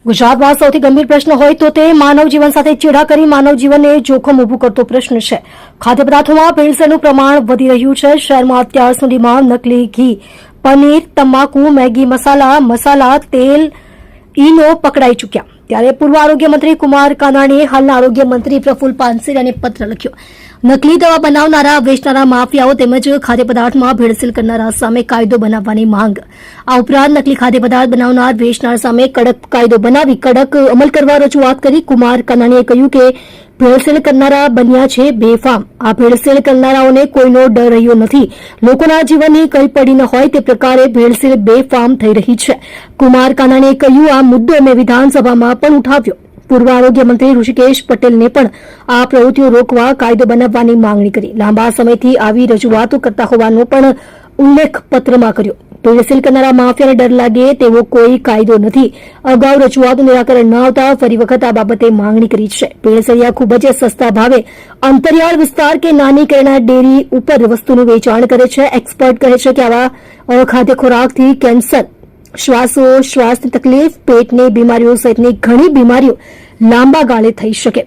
ગુજરાતમાં સૌથી ગંભીર પ્રશ્ન હોય તો તે માનવ જીવન સાથે ચેડા કરી માનવ જીવનને જોખમ ઉભું કરતો પ્રશ્ન છે. ખાદ્ય પદાર્થોમાં ભેળસેળનું પ્રમાણ વધી રહ્યું છે. શહેરમાં અત્યાર સુધીમાં નકલી ઘી, પનીર, તમાકુ, મેગી મસાલા, તેલ, ઈનો પકડાઈ ચૂક્યા. ત્યારે પૂર્વ આરોગ્ય મંત્રી કુમાર કાનાણીએ હાલના આરોગ્ય મંત્રી પ્રફુલ્લ પાનસેરિયાને પત્ર લખ્યો. નકલી દવા બનાવનારા, વેચનારા માફિયાઓ તેમજ ખાદ્ય પદાર્થમાં ભેળસેળ કરનારા સામે કાયદો બનાવવાની માંગ. આ ઉપરાંત નકલી ખાદ્ય પદાર્થ બનાવનાર, વેચનાર સામે કડક કાયદો બનાવી કડક અમલ કરવા રજૂઆત કરી. કુમાર કાનાણીએ કહ્યું કે ભેળસેળ કરનારા બન્યા છે બેફામ. આ ભેળસેળ કરનારાઓને કોઈનો ડર રહ્યો નથી. લોકોના જીવનની કંઈ પડી ન હોય તે પ્રકારે ભેળસેળ બેફામ થઈ રહી છે. કુમાર કાનાણીએ કહ્યું, આ મુદ્દો મેં વિધાનસભામાં પણ ઉઠાવ્યો. પૂર્વ આરોગ્ય મંત્રી ઋષિકેશ પટેલને પણ આ પ્રવૃત્તિઓ રોકવા કાયદો બનાવવાની માંગણી કરી. લાંબા સમયથી આવી રજૂઆતો કરતા હોવાનો પણ ઉલ્લેખ પત્રમાં કર્યો. ભેળસેળ કરનારા માફિયાને ડર લાગે તેવો કોઈ કાયદો નથી. અગાઉ રજૂઆતનું નિરાકરણ ન આવતા ફરી વખત આ બાબતે માંગણી કરી છે. ભેળસેળિયા ખૂબ જ સસ્તા ભાવે અંતરિયાળ વિસ્તાર કે નાની કરિયાણા ડેરી ઉપર વસ્તુનું વેચાણ કરે છે. એક્સપર્ટ કહે છે કે આવા અખાદ્ય ખોરાકથી કેન્સર, શ્વાસની તકલીફ, પેટની બીમારીઓ સહિતની ઘણી બીમારીઓ લાંબા ગાળે થઈ શકે.